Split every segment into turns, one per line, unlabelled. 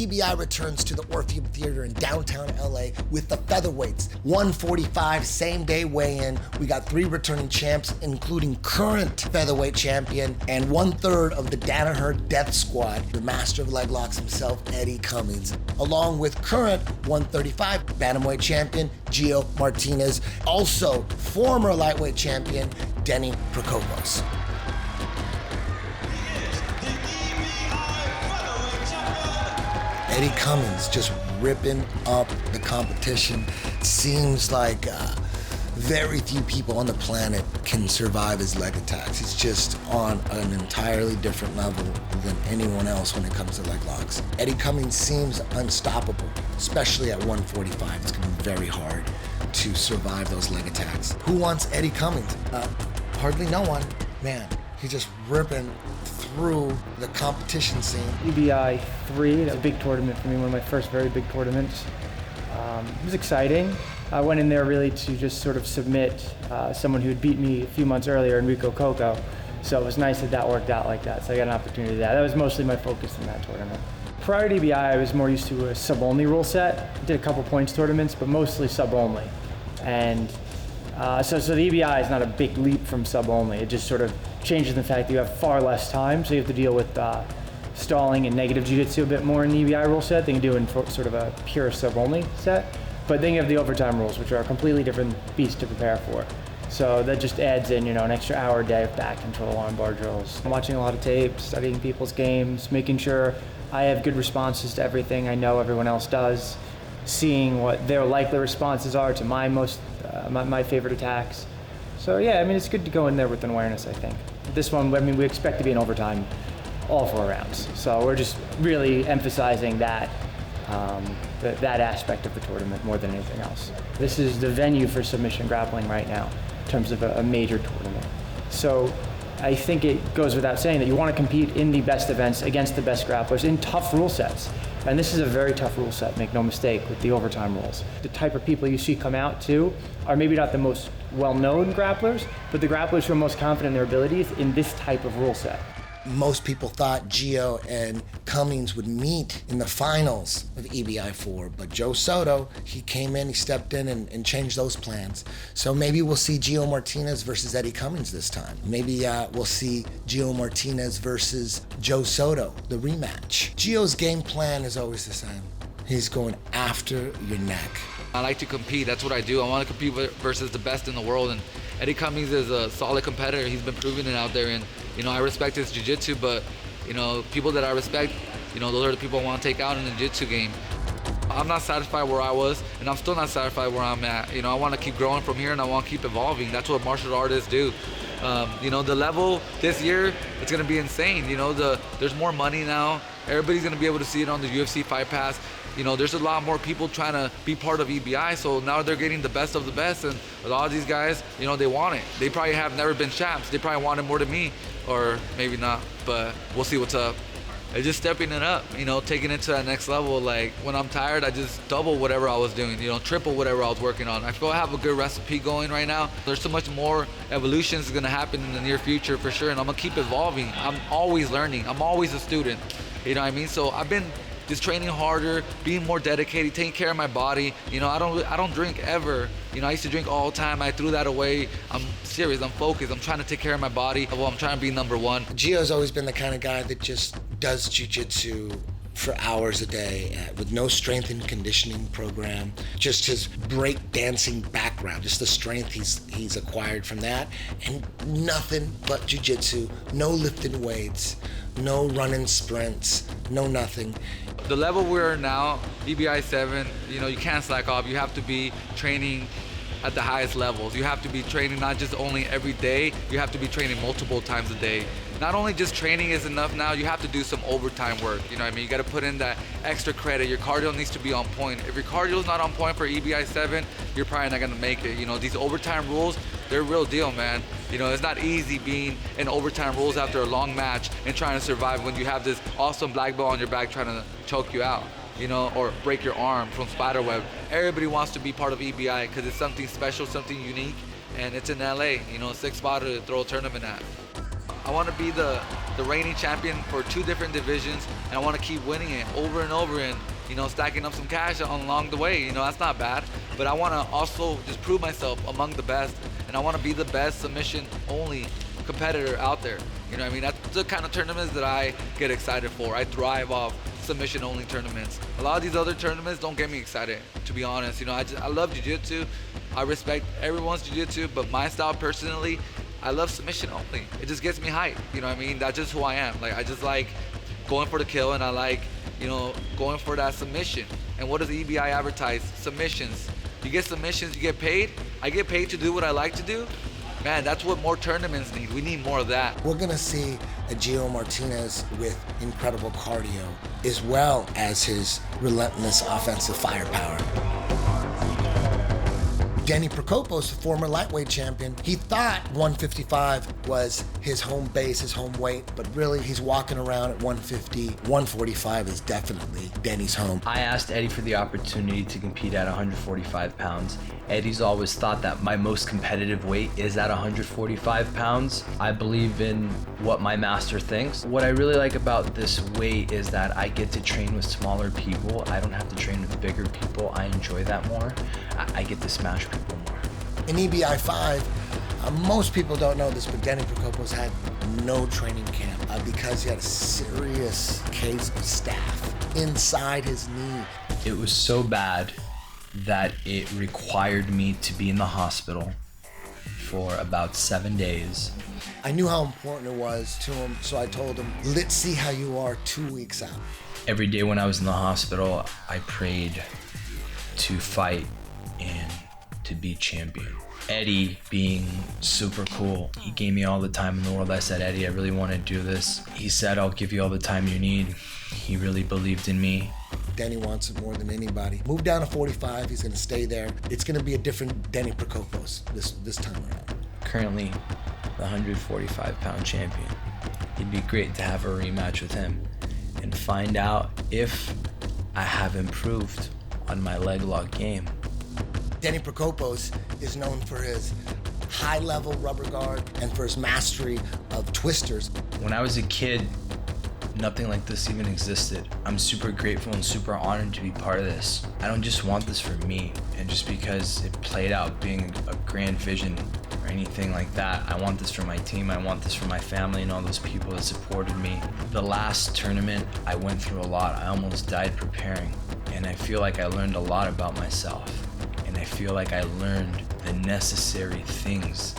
EBI returns to the Orpheum Theater in downtown LA with the Featherweights. 145 same day weigh-in. We got 3 returning champs, including current Featherweight champion and 1/3 of the Danaher Death Squad, the master of leg locks himself, Eddie Cummings, along with current 135 Bantamweight champion, Gio Martinez, also former lightweight champion, Denny Prokopos. Eddie Cummings just ripping up the competition. Seems like very few people on the planet can survive his leg attacks. He's just on an entirely different level than anyone else when it comes to leg locks. Eddie Cummings seems unstoppable, especially at 145. It's gonna be very hard to survive those leg attacks. Who wants Eddie Cummings? Hardly no one. Man, he's just ripping through the competition scene.
EBI 3, that's a big tournament for me, one of my first very big tournaments. It was exciting. I went in there really to just sort of submit someone who had beat me a few months earlier, Enrico Coco. So it was nice that that worked out like that. So I got an opportunity to do that. That was mostly my focus in that tournament. Prior to EBI, I was more used to a sub-only rule set. I did a couple points tournaments, but mostly sub-only. And so the EBI is not a big leap from sub-only. It just sort of changes the fact that you have far less time, so you have to deal with stalling and negative jiu-jitsu a bit more in the EBI rule set than you do in sort of a pure sub-only set. But then you have the overtime rules, which are a completely different beast to prepare for. So that just adds in, an extra hour a day of back control, armbar drills. I'm watching a lot of tape, studying people's games, making sure I have good responses to everything I know everyone else does, seeing what their likely responses are to my favorite attacks. So yeah, it's good to go in there with an awareness, I think. This one, we expect to be in overtime all 4 rounds. So we're just really emphasizing that that aspect of the tournament more than anything else. This is the venue for submission grappling right now in terms of a major tournament. So I think it goes without saying that you want to compete in the best events against the best grapplers in tough rule sets. And this is a very tough rule set, make no mistake, with the overtime rules. The type of people you see come out too are maybe not the most well-known grapplers, but the grapplers who are most confident in their abilities in this type of rule set.
Most people thought Gio and Cummings would meet in the finals of EBI 4, but Joe Soto, he came in, he stepped in and changed those plans. So maybe we'll see Gio Martinez versus Eddie Cummings this time. Maybe we'll see Gio Martinez versus Joe Soto, the rematch. Gio's game plan is always the same. He's going after your neck.
I like to compete, that's what I do. I want to compete versus the best in the world, and Eddie Cummings is a solid competitor. He's been proving it out there, and I respect his jiu-jitsu, but people that I respect, those are the people I want to take out in the jiu-jitsu game. I'm not satisfied where I was, and I'm still not satisfied where I'm at. I want to keep growing from here, and I want to keep evolving. That's what martial artists do. The level this year, it's going to be insane. There's more money now. Everybody's going to be able to see it on the UFC Fight Pass. There's a lot more people trying to be part of EBI, so now they're getting the best of the best, and a lot of these guys, they want it. They probably have never been champs. They probably want it more than me, or maybe not, but we'll see what's up. It's just stepping it up, taking it to that next level. Like, when I'm tired, I just double whatever I was doing, triple whatever I was working on. I feel I have a good recipe going right now. There's so much more evolution is gonna happen in the near future for sure, and I'm gonna keep evolving. I'm always learning. I'm always a student, you know what I mean? So I've been just training harder, being more dedicated, taking care of my body. I don't drink ever. I used to drink all the time. I threw that away. I'm serious, I'm focused. I'm trying to take care of my body. Well, I'm trying to be number one.
Gio's always been the kind of guy that just does jiu-jitsu for hours a day with no strength and conditioning program, just his break dancing background, just the strength he's acquired from that, and nothing but jiu-jitsu, no lifting weights, no running sprints, no nothing.
The level we're now, EBI 7, you can't slack off. You have to be training at the highest levels. You have to be training not just only every day, you have to be training multiple times a day. Not only just training is enough now, you have to do some overtime work. You know what I mean? You got to put in that extra credit. Your cardio needs to be on point. If your cardio is not on point for EBI 7, you're probably not going to make it. These overtime rules, they're a real deal, man. It's not easy being in overtime rules after a long match and trying to survive when you have this awesome black belt on your back trying to choke you out, or break your arm from spiderweb. Everybody wants to be part of EBI because it's something special, something unique, and it's in LA, 6th spot to throw a tournament at. I want to be the the reigning champion for 2 different divisions, and I want to keep winning it over and over and, you know, stacking up some cash along the way. You know, that's not bad. But I want to also just prove myself among the best, and I want to be the best submission-only competitor out there. You know what I mean? That's the kind of tournaments that I get excited for. I thrive off submission-only tournaments. A lot of these other tournaments don't get me excited, to be honest. You know, I love jiu-jitsu. I respect everyone's jiu-jitsu, but my style personally, I love submission only. It just gets me hyped. You know what I mean? That's just who I am. Like, I just like going for the kill, and I like, you know, going for that submission. And what does EBI advertise? Submissions. You get submissions, you get paid. I get paid to do what I like to do. Man, that's what more tournaments need. We need more of that.
We're gonna see a Gio Martinez with incredible cardio, as well as his relentless offensive firepower. Denny Prokopos, former lightweight champion, he thought 155 was his home base, his home weight, but really he's walking around at 150. 145 is definitely Denny's home.
I asked Eddie for the opportunity to compete at 145 pounds. Eddie's always thought that my most competitive weight is at 145 pounds. I believe in what my master thinks. What I really like about this weight is that I get to train with smaller people. I don't have to train with bigger people. I enjoy that more. I get to smash people more.
In EBI 5, most people don't know this, but Denny Prokopos had no training camp because he had a serious case of staph inside his knee.
It was so bad that it required me to be in the hospital for about 7 days.
I knew how important it was to him, so I told him, let's see how you are 2 weeks out.
Every day when I was in the hospital, I prayed to fight and to be champion. Eddie, being super cool, he gave me all the time in the world. I said, Eddie, I really want to do this. He said, I'll give you all the time you need. He really believed in me.
Denny wants it more than anybody. Move down to 45, he's gonna stay there. It's gonna be a different Denny Prokopos this time around.
Currently, the 145-pound champion. It'd be great to have a rematch with him and find out if I have improved on my leg lock game.
Denny Prokopos is known for his high-level rubber guard and for his mastery of twisters.
When I was a kid, nothing like this even existed. I'm super grateful and super honored to be part of this. I don't just want this for me, and just because it played out being a grand vision or anything like that. I want this for my team, I want this for my family and all those people that supported me. The last tournament, I went through a lot. I almost died preparing, and I feel like I learned a lot about myself. And I feel like I learned the necessary things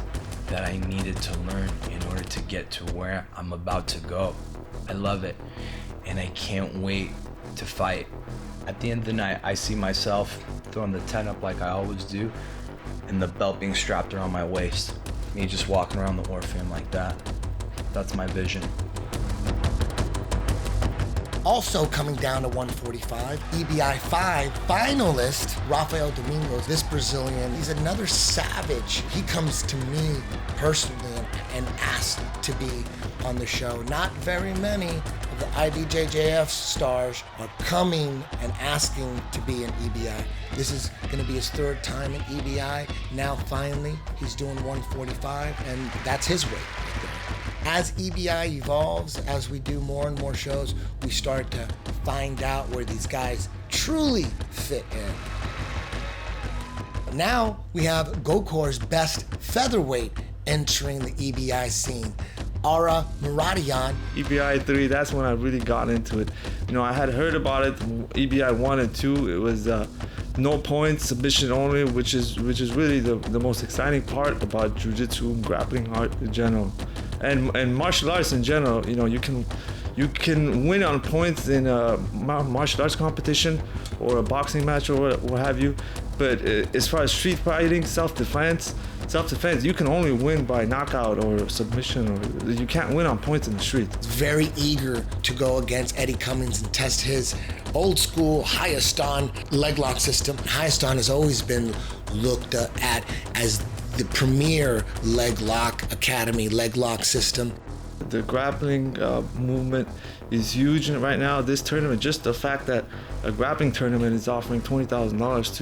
that I needed to learn in order to get to where I'm about to go. I love it, and I can't wait to fight. At the end of the night, I see myself throwing the tent up like I always do, and the belt being strapped around my waist. Me just walking around the Orpheum like that. That's my vision.
Also coming down to 145, EBI 5 finalist Rafael Domingos. This Brazilian, he's another savage. He comes to me personally and asked to be on the show. Not very many of the IBJJF stars are coming and asking to be in EBI. This is gonna be his 3rd time in EBI. Now finally, he's doing 145, and that's his weight. As EBI evolves, as we do more and more shows, we start to find out where these guys truly fit in. Now we have Gokor's best featherweight entering the EBI scene, Ara Muradyan.
EBI 3, that's when I really got into it. You know, I had heard about it, EBI 1 and 2, it was no points, submission only, which is really the most exciting part about jiu-jitsu, grappling art in general. And martial arts in general, you know, you can win on points in a martial arts competition or a boxing match or what have you. But as far as street fighting, self-defense, you can only win by knockout or submission, or you can't win on points in the street.
Very eager to go against Eddie Cummings and test his old school Hayastan leg lock system. Hayastan has always been looked at as the premier leg lock academy, leg lock system.
The grappling movement is huge right now. This tournament, just the fact that a grappling tournament is offering $20,000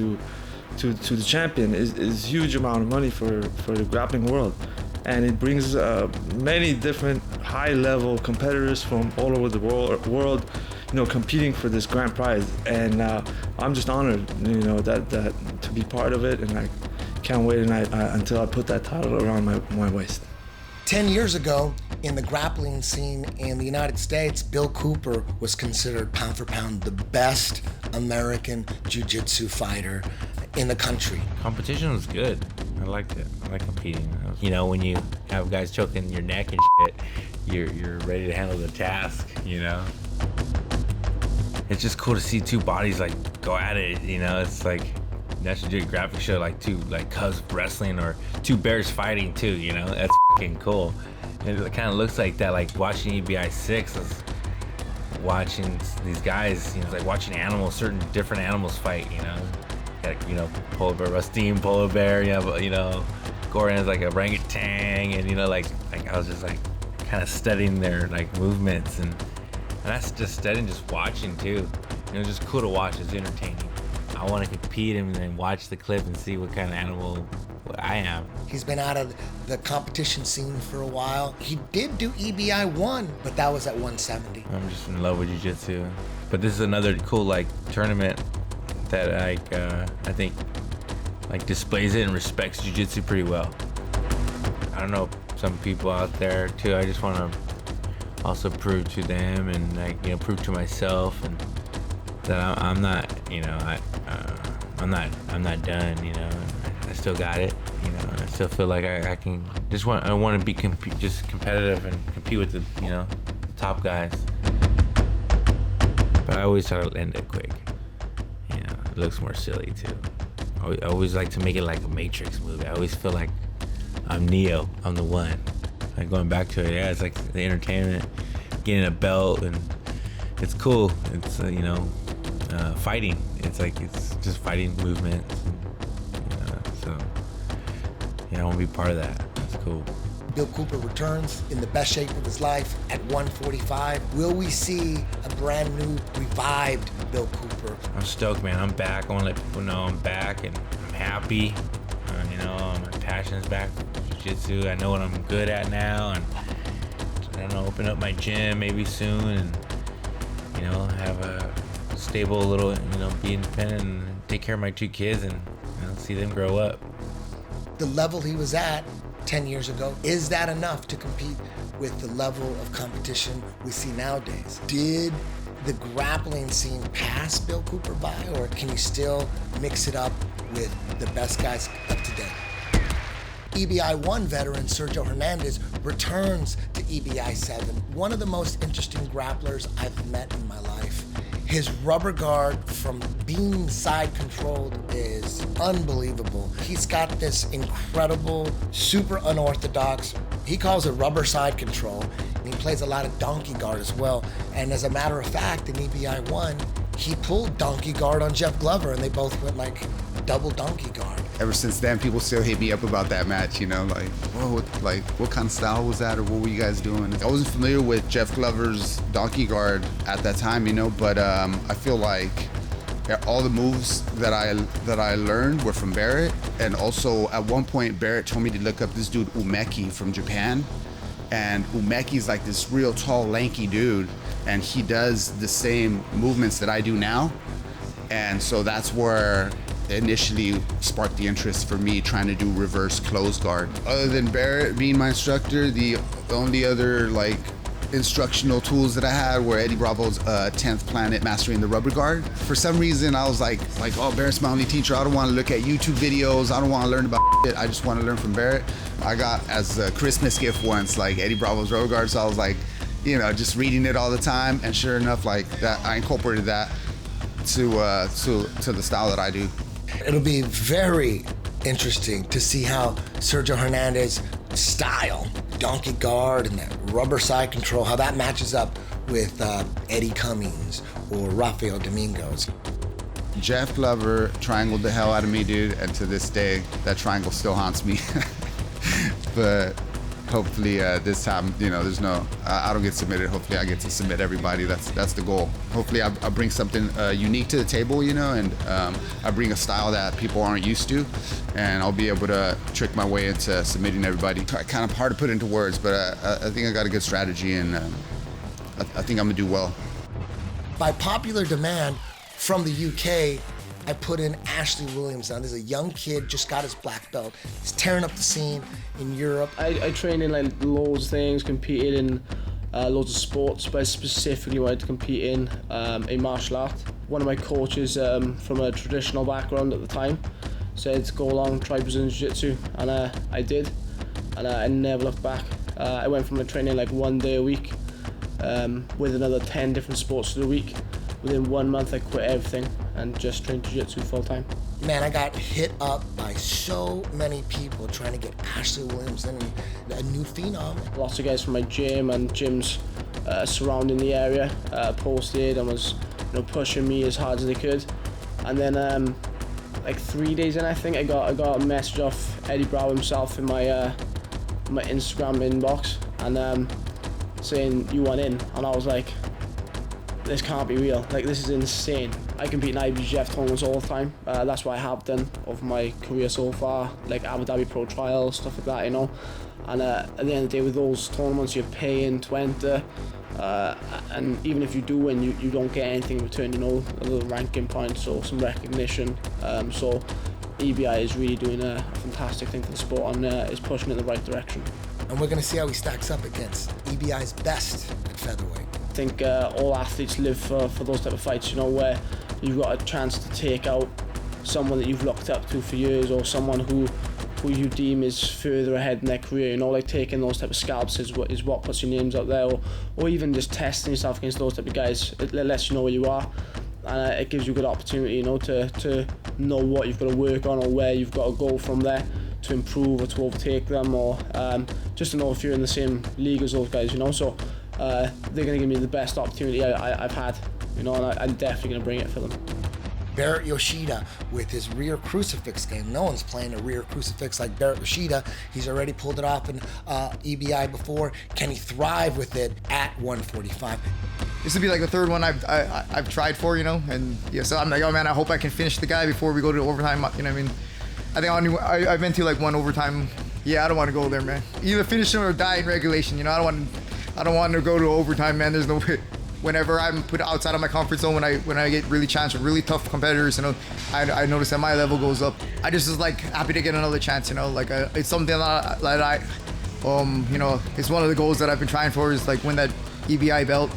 to the champion is huge amount of money for the grappling world. and it brings many different high-level competitors from all over the world, competing for this grand prize. And I'm just honored, that to be part of it, and I can't wait until I put that title around my waist.
10 years ago, in the grappling scene in the United States, Bill Cooper was considered pound for pound the best American jiu-jitsu fighter in the country.
Competition was good. I liked it. I like competing. When you have guys choking your neck and shit, you're ready to handle the task, It's just cool to see two bodies like go at it, It's like National Geographic show like two cubs wrestling or two bears fighting too, That's fucking cool. And it kind of looks like that, like watching EBI 6 is watching these guys, it's like watching certain different animals fight, polar bear, Rustin, polar bear, Cora is like a orangutan, and like I was just like kind of studying their like movements, and that's just studying, just watching too. It's just cool to watch. It's entertaining. I want to compete and then watch the clip and see what kind of animal I am.
He's been out of the competition scene for a while. He did do EBI 1, but that was at 170.
I'm just in love with jiu-jitsu. But this is another cool like tournament that I think like displays it and respects jiu-jitsu pretty well. I don't know, some people out there too. I just want to also prove to them and prove to myself and that I'm not, I'm not done, I still got it, I still feel like I can I want to be just competitive and compete with the, top guys. But I always try to end it quick. It looks more silly too. I always like to make it like a Matrix movie. I always feel like I'm Neo, I'm the one. Like going back to it, yeah, it's like the entertainment, getting a belt, and it's cool. It's fighting. It's just fighting movements. So I want to be part of that. It's cool.
Bill Cooper returns in the best shape of his life at 145. Will we see a brand new, revived Bill Cooper?
I'm stoked, man. I'm back. I want to let people know I'm back, and I'm happy. My passion's back for jiu-jitsu. I know what I'm good at now, and I don't know, open up my gym maybe soon, and have a stable little, be independent and take care of my two kids, and see them grow up.
The level he was at 10 years ago, is that enough to compete with the level of competition we see nowadays? Did the grappling scene pass Bill Cooper by, or can you still mix it up with the best guys up to date? EBI 1 veteran Sergio Hernandez returns to EBI 7, one of the most interesting grapplers I've met in my life. His rubber guard from being side controlled is unbelievable. He's got this incredible, super unorthodox, he calls it rubber side control, and he plays a lot of donkey guard as well. And as a matter of fact, in EBI 1, he pulled donkey guard on Jeff Glover, and they both went like double donkey guard.
Ever since then, people still hit me up about that match, like, whoa, what kind of style was that, or what were you guys doing? I wasn't familiar with Jeff Glover's donkey guard at that time, but I feel like all the moves that I learned were from Baret, and also at one point, Baret told me to look up this dude Umeki from Japan, and Umeki's like this real tall, lanky dude, and he does the same movements that I do now, and so that's where initially sparked the interest for me trying to do reverse close guard. Other than Baret being my instructor, the only other instructional tools that I had were Eddie Bravo's 10th Planet Mastering the Rubber Guard. For some reason, I was like, oh, Baret's my only teacher. I don't want to look at YouTube videos. I don't want to learn about it. I just want to learn from Baret. I got as a Christmas gift once, Eddie Bravo's Rubber Guard. So I was like, just reading it all the time. And sure enough, that I incorporated that to the style that I do.
It'll be very interesting to see how Sergio Hernandez's style, donkey guard and that rubber side control, how that matches up with Eddie Cummings or Rafael Domingos.
Jeff Glover triangled the hell out of me, dude, and to this day, that triangle still haunts me. But hopefully this time, there's no, I don't get submitted. Hopefully I get to submit everybody. That's the goal. Hopefully I bring something unique to the table, and I bring a style that people aren't used to, and I'll be able to trick my way into submitting everybody. Kind of hard to put into words, but I think I got a good strategy, and I think I'm gonna do well.
By popular demand from the UK, I put in Ashley Williams. Now, there's a young kid, just got his black belt. He's tearing up the scene in Europe.
I train in like loads of things, competed in loads of sports, but I specifically wanted to compete in a martial art. One of my coaches from a traditional background at the time said, go along, try Brazilian Jiu-Jitsu, and I did, and I never looked back. I went from training like 1 day a week with another 10 different sports a week. Within 1 month, I quit everything and just trained Jiu-Jitsu full time.
Man, I got hit up by so many people trying to get Ashley Williams in, a new phenom.
Lots of guys from my gym and gyms surrounding the area posted and was pushing me as hard as they could. And then like 3 days in, I think, I got a message off Eddie Brow himself in my Instagram inbox, and saying you want in, and I was like, this can't be real. Like, this is insane. I compete in IBJJF tournaments all the time. That's what I have done over my career so far, like Abu Dhabi Pro Trials, stuff like that, And at the end of the day, with those tournaments, you're paying to enter, and even if you do win, you don't get anything in return, other ranking points or some recognition. So EBI is really doing a fantastic thing for the sport, and is pushing it in the right direction.
And we're gonna see how he stacks up against EBI's best at featherweight.
I think all athletes live for those type of fights, where you've got a chance to take out someone that you've looked up to for years, or someone who you deem is further ahead in their career. Like taking those type of scalps is what puts your names out there, or even just testing yourself against those type of guys. It lets you know where you are, and it gives you a good opportunity, to know what you've got to work on, or where you've got to go from there to improve or to overtake them, or just to know if you're in the same league as those guys. So they're going to give me the best opportunity I've had, and I'm definitely going to bring it for them.
Baret Yoshida with his rear crucifix game. No one's playing a rear crucifix like Baret Yoshida. He's already pulled it off in EBI before. Can he thrive with it at 145?
This would be like the third one I've tried for, and so I'm like, oh man, I hope I can finish the guy before we go to overtime. I think I've been to like one overtime. Yeah, I don't want to go there, man. Either finish him or die in regulation. I don't want to go to overtime, man. There's no way. Whenever I'm put outside of my comfort zone, when I get really challenged with really tough competitors, I notice that my level goes up. I just was like happy to get another chance, it's something that I it's one of the goals that I've been trying for, is like win that EBI belt.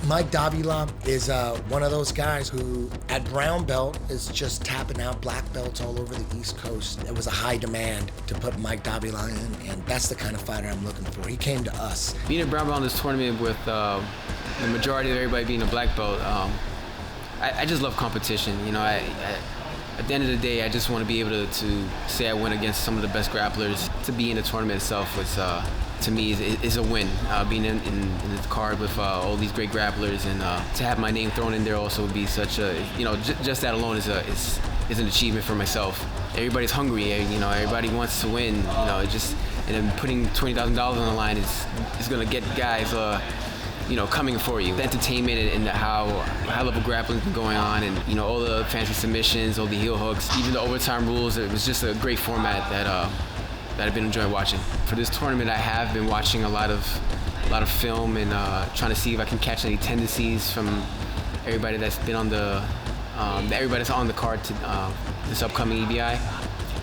Mike Davila is one of those guys who, at brown belt, is just tapping out black belts all over the East Coast. It was a high demand to put Mike Davila in, and that's the kind of fighter I'm looking for. He came to us.
Being a brown belt in this tournament with the majority of everybody being a black belt, I just love competition. At the end of the day, I just want to be able to say I went against some of the best grapplers. To be in the tournament itself was, to me, is a win. Being in the card with all these great grapplers, and to have my name thrown in there also would be such a, just that alone is an achievement for myself. Everybody's hungry, everybody wants to win, and then putting $20,000 on the line is going to get guys, coming for you. The entertainment and how high-level grappling's been going on, and all the fancy submissions, all the heel hooks, even the overtime rules. It was just a great format that I've been enjoying watching. For this tournament, I have been watching a lot of film and trying to see if I can catch any tendencies from everybody that's been on everybody that's on the card to this upcoming EBI.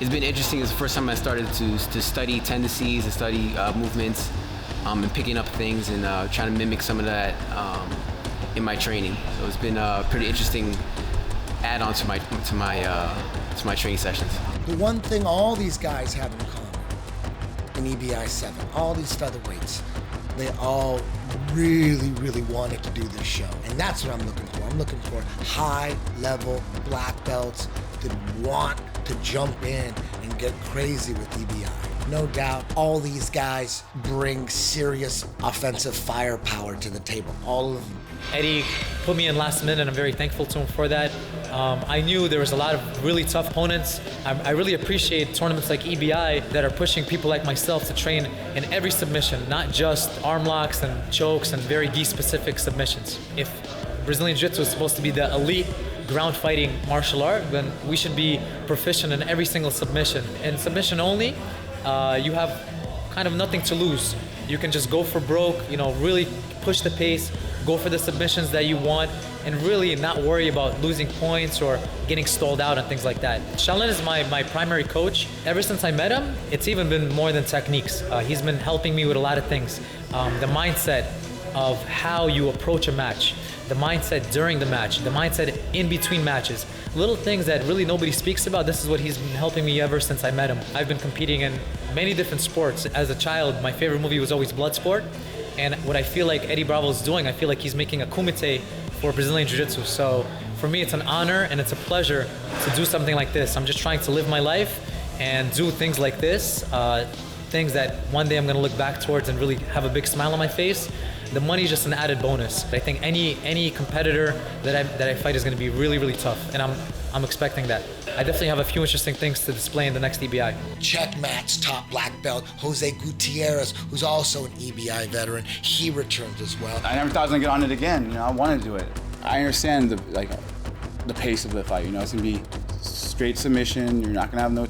It's been interesting. It's the first time I started to study tendencies and study movements. And picking up things and trying to mimic some of that in my training. So it's been a pretty interesting add-on to my training sessions.
The one thing all these guys have in common in EBI 7, all these featherweights, they all really, really wanted to do this show. And that's what I'm looking for. I'm looking for high-level black belts that want to jump in and get crazy with EBI. No doubt, all these guys bring serious offensive firepower to the table. All of them.
Eddie put me in last minute, and I'm very thankful to him for that. I knew there was a lot of really tough opponents. I really appreciate tournaments like EBI that are pushing people like myself to train in every submission, not just arm locks and chokes and very gi-specific submissions. If Brazilian Jiu-Jitsu is supposed to be the elite ground fighting martial art, then we should be proficient in every single submission. In submission only, you have kind of nothing to lose. You can just go for broke, really push the pace, go for the submissions that you want, and really not worry about losing points or getting stalled out and things like that. Chiles is my primary coach. Ever since I met him, it's even been more than techniques. He's been helping me with a lot of things. The mindset of how you approach a match, the mindset during the match, the mindset in between matches. Little things that really nobody speaks about. This is what he's been helping me ever since I met him. I've been competing in many different sports. As a child, my favorite movie was always Bloodsport. And what I feel like Eddie Bravo is doing, I feel like he's making a kumite for Brazilian Jiu-Jitsu. So for me, it's an honor and it's a pleasure to do something like this. I'm just trying to live my life and do things like this, things that one day I'm gonna look back towards and really have a big smile on my face. The money is just an added bonus. I think any competitor that I fight is gonna be really, really tough, and I'm expecting that. I definitely have a few interesting things to display in the next EBI.
Checkmat's top black belt, Jose Gutierrez, who's also an EBI veteran. He returns as well.
I never thought I was gonna get on it again. I want to do it. I understand the pace of the fight. It's gonna be straight submission. You're not gonna have no.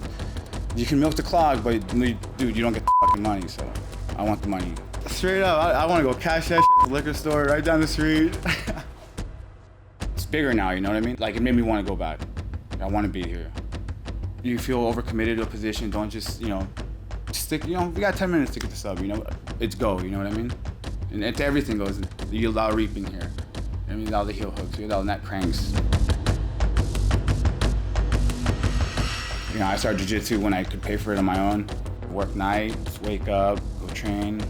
You can milk the clock, but dude, you don't get the fucking money. So I want the money. Straight up, I want to go cash that shit at the liquor store right down the street. It's bigger now, you know what I mean? Like, it made me want to go back. I want to be here. You feel overcommitted to a position, don't just, stick, we got 10 minutes to get the sub, it's go, you know what I mean? And it's everything goes, you allow reaping here. You allow the heel hooks, you allow neck cranks. I started jiu-jitsu when I could pay for it on my own. Work nights, wake up, go train,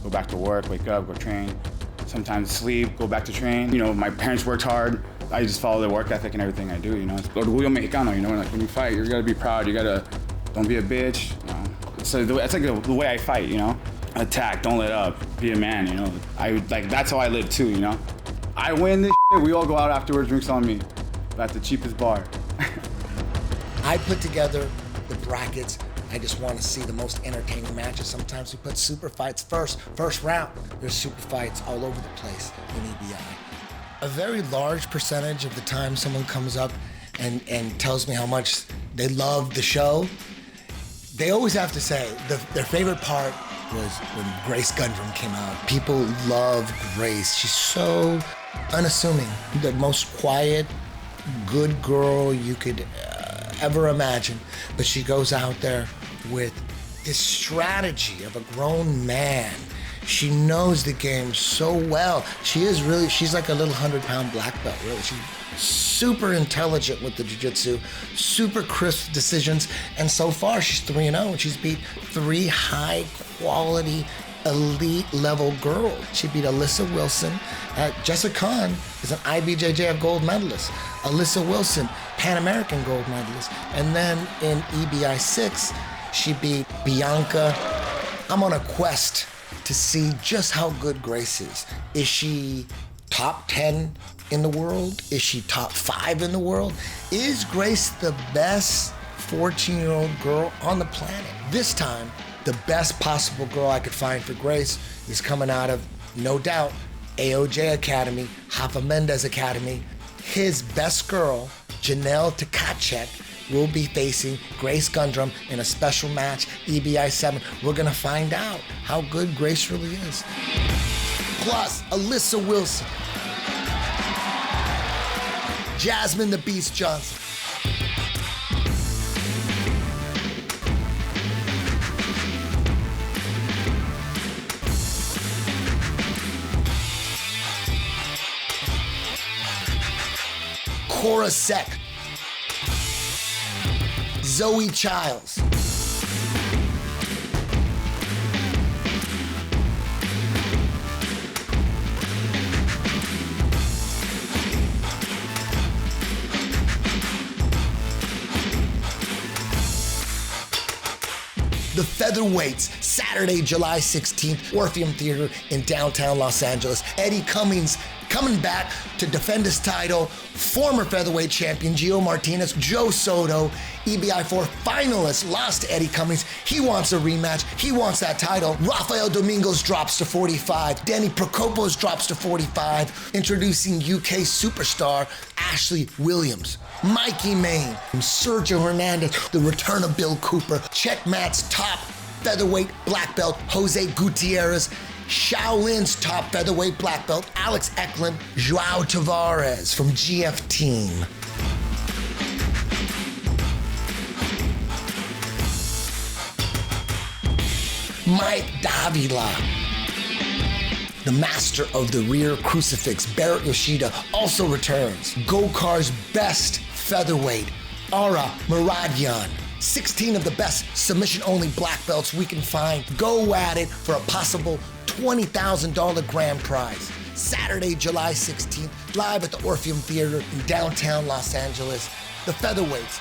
go back to work, wake up, go train. Sometimes sleep, go back to train. My parents worked hard. I just follow their work ethic and everything I do, It's orgullo mexicano, like when you fight, you gotta be proud, don't be a bitch, So that's like the way I fight, Attack, don't let up, be a man, that's how I live too, I win this shit, we all go out afterwards, drinks on me. At the cheapest bar.
I put together the brackets. I just want to see the most entertaining matches. Sometimes we put super fights first round. There's super fights all over the place in EBI. A very large percentage of the time someone comes up and tells me how much they love the show, they always have to say their favorite part was when Grace Gundrum came out. People love Grace. She's so unassuming, the most quiet, good girl you could ever imagine, but she goes out there with this strategy of a grown man. She knows the game so well. She's like a little 100-pound black belt, really. She's super intelligent with the jiu-jitsu, super crisp decisions, and so far she's 3-0, and she's beat 3 high-quality, elite-level girls. She beat Alyssa Wilson. Jessica Khan is an IBJJF gold medalist. Alyssa Wilson, Pan American gold medalist. And then in EBI 6, she beat Bianca. I'm on a quest to see just how good Grace is. Is she top 10 in the world? Is she top 5 in the world? Is Grace the best 14-year-old girl on the planet? This time, the best possible girl I could find for Grace is coming out of, no doubt, AOJ Academy, Rafa Mendez Academy. His best girl, Janelle Tkaczuk, will be facing Grace Gundrum in a special match, EBI 7. We're gonna find out how good Grace really is. Plus, Alyssa Wilson, Jasmine the Beast Johnson, Cora Sek, Zoey Chiles, the Featherweights, Saturday, July 16th, Orpheum Theater in downtown Los Angeles. Eddie Cummings coming back to defend his title. Former featherweight champion Gio Martinez, Joe Soto, EBI4 finalist, lost to Eddie Cummings. He wants a rematch. He wants that title. Rafael Domingos drops to 45. Denny Prokopos drops to 45. Introducing UK superstar Ashley Williams. Mikey Main, Sergio Hernandez, the return of Bill Cooper. Checkmat's top featherweight black belt, Jose Gutierrez. Shaolin's top featherweight black belt, Alex Ecklin, Joao Tavares from GF Team. Mike Davila, the master of the rear crucifix, Baret Yoshida, also returns. Gokar's best featherweight, Ara Muradyan. 16 of the best submission-only black belts we can find. Go at it for a possible $20,000 grand prize. Saturday, July 16th, live at the Orpheum Theater in downtown Los Angeles. The Featherweights,